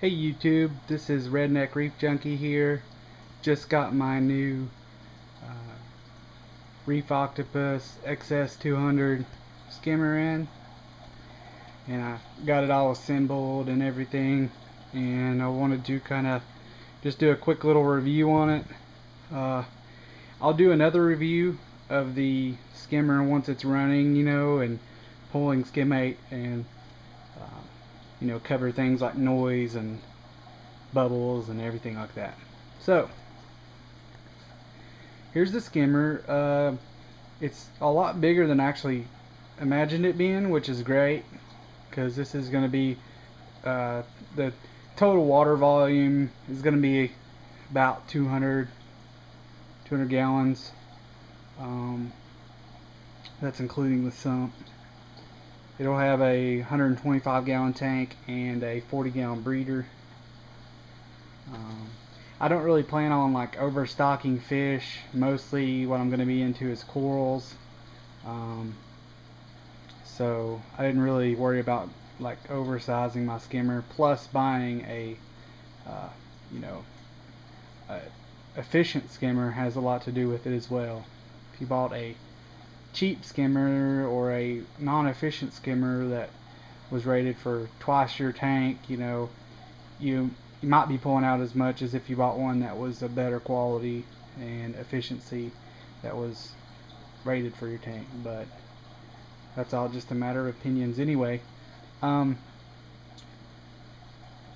Hey YouTube, this is Redneck Reef Junkie here. Just got my new Reef Octopus XS-200 skimmer in, and I got it all assembled and everything, and I wanted to kind of just do a quick little review on it. I'll do another review of the skimmer once it's running, and pulling skimmate, and cover things like noise and bubbles and everything like that. So here's the skimmer. It's a lot bigger than I actually imagined it being, which is great, because this is going to be the total water volume is going to be about 200 gallons. That's including the sump. It'll have a 125 gallon tank and a 40 gallon breeder. I don't really plan on like overstocking fish. Mostly what I'm going to be into is corals. So I didn't really worry about like oversizing my skimmer. Plus buying a efficient skimmer has a lot to do with it as well. If you bought a cheap skimmer or a non-efficient skimmer that was rated for twice your tank, you might be pulling out as much as if you bought one that was a better quality and efficiency that was rated for your tank. But that's all just a matter of opinions anyway.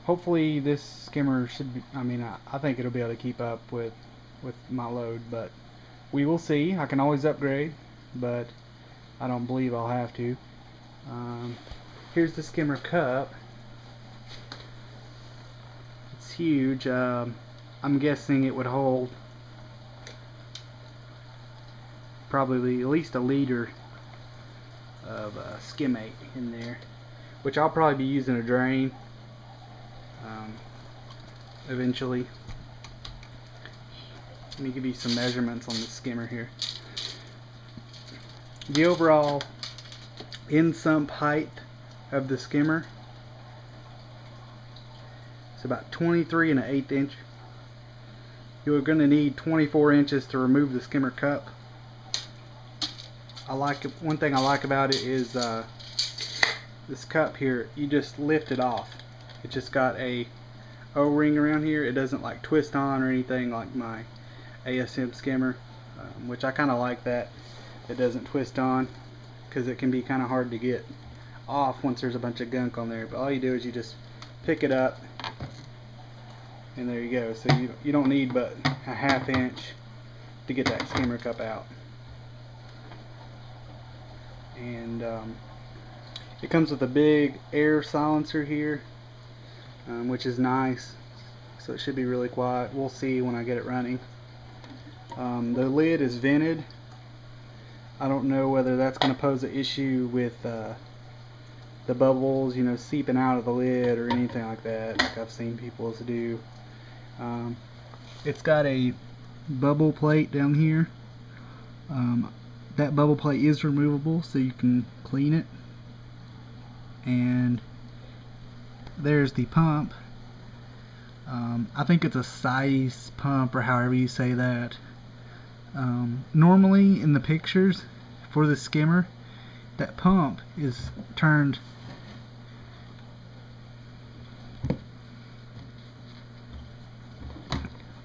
Hopefully this skimmer should be, I think it'll be able to keep up with my load, but we will see. I can always upgrade, but I don't believe I'll have to. Here's the skimmer cup. It's huge. I'm guessing it would hold probably at least a liter of skimmate in there, which I'll probably be using a drain eventually. Let me give you some measurements on the skimmer here. The overall in-sump height of the skimmer is about 23 1/8 inch. You're going to need 24 inches to remove the skimmer cup. One thing I like about it is this cup here, you just lift it off. It just got a O-ring around here. It doesn't like twist on or anything like my ASM skimmer, which I kind of like that. It doesn't twist on, because it can be kind of hard to get off once there's a bunch of gunk on there. But all you do is you just pick it up, and there you go. So you don't need but a 1/2 inch to get that skimmer cup out. And it comes with a big air silencer here, which is nice, so it should be really quiet. We'll see when I get it running. The lid is vented. I don't know whether that's going to pose an issue with the bubbles, seeping out of the lid or anything like that, like I've seen people do. It's got a bubble plate down here. That bubble plate is removable, so you can clean it. And there's the pump. I think it's a size pump, or however you say that. Normally in the pictures for the skimmer, that pump is turned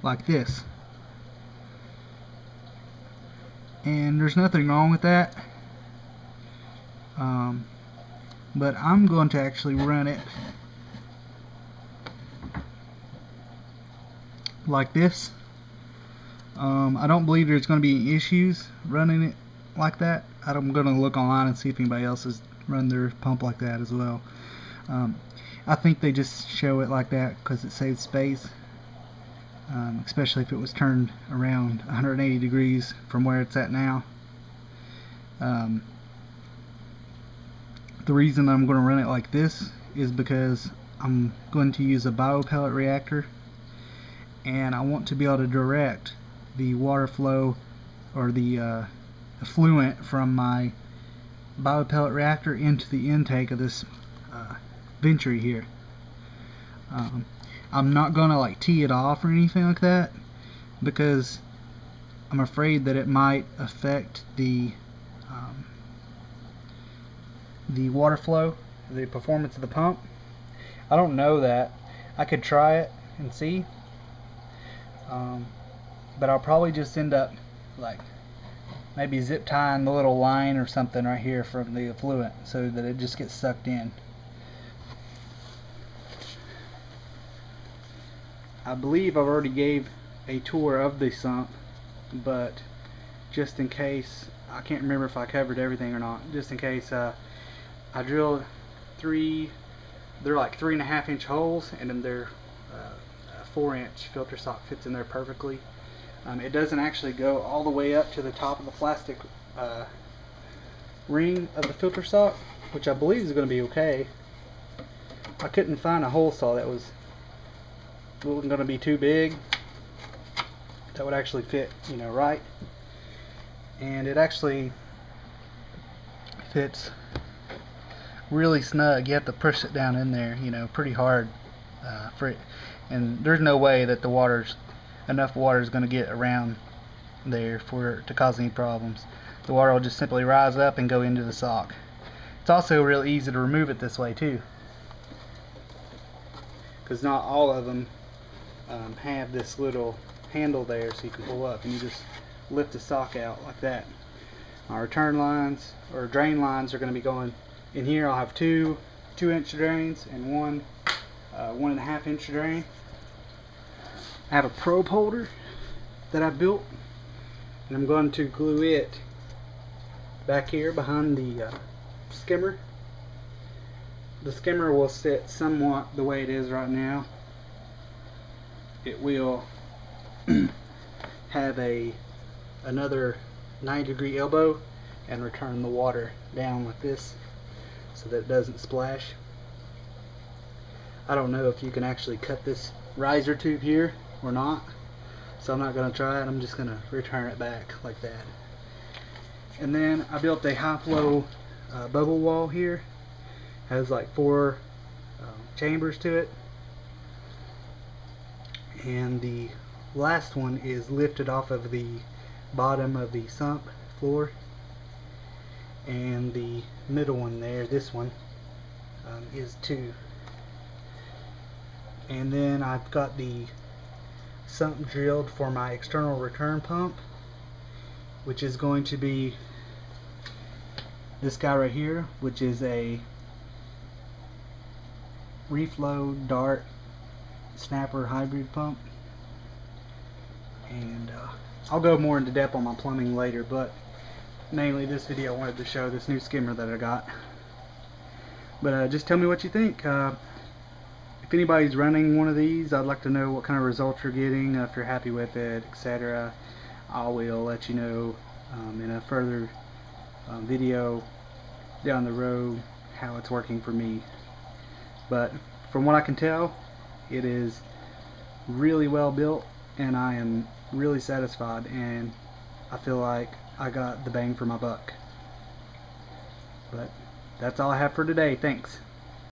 like this, and there's nothing wrong with that, but I'm going to actually run it like this. I don't believe there's going to be any issues running it like that. I'm going to look online and see if anybody else has run their pump like that as well. I think they just show it like that because it saves space, especially if it was turned around 180 degrees from where it's at now. The reason I'm going to run it like this is because I'm going to use a biopellet reactor, and I want to be able to direct the water flow, or the effluent from my biopellet reactor into the intake of this venturi here. I'm not gonna like tee it off or anything like that, because I'm afraid that it might affect the water flow, the performance of the pump. I don't know that. I could try it and see, but I'll probably just end up like maybe zip tying the little line or something right here from the effluent so that it just gets sucked in. I believe I've already gave a tour of the sump, but just in case, I can't remember if I covered everything or not, just in case, I drilled they're like 3.5 inch holes, and then they're a 4-inch filter sock fits in there perfectly. It doesn't actually go all the way up to the top of the plastic ring of the filter sock, which I believe is going to be okay. I couldn't find a hole saw that wasn't going to be too big, that would actually fit, you know, right. And it actually fits really snug. You have to push it down in there, you know, pretty hard for it, and there's no way that enough water is going to get around there for it to cause any problems. The water will just simply rise up and go into the sock. It's also real easy to remove it this way too, because not all of them have this little handle there so you can pull up, and you just lift the sock out like that. My return lines or drain lines are going to be going in here. I'll have two 2-inch drains and one 1.5 inch drain. I have a probe holder that I built, and I'm going to glue it back here behind the skimmer. The skimmer will sit somewhat the way it is right now. It will have another 90-degree elbow and return the water down like this so that it doesn't splash. I don't know if you can actually cut this riser tube here or not, so I'm not going to try it. I'm just going to return it back like that. And then I built a high flow bubble wall here. Has like 4 chambers to it, and the last one is lifted off of the bottom of the sump floor, and the middle one there, this one, is 2. And then I've got the sump drilled for my external return pump, which is going to be this guy right here, which is a Reef low dart snapper hybrid pump. And I'll go more into depth on my plumbing later, but mainly this video I wanted to show this new skimmer that I got. But just tell me what you think. If anybody's running one of these, I'd like to know what kind of results you're getting, if you're happy with it, etc. I will let you know in a further video down the road how it's working for me. But from what I can tell, it is really well built, and I am really satisfied, and I feel like I got the bang for my buck. But that's all I have for today. Thanks.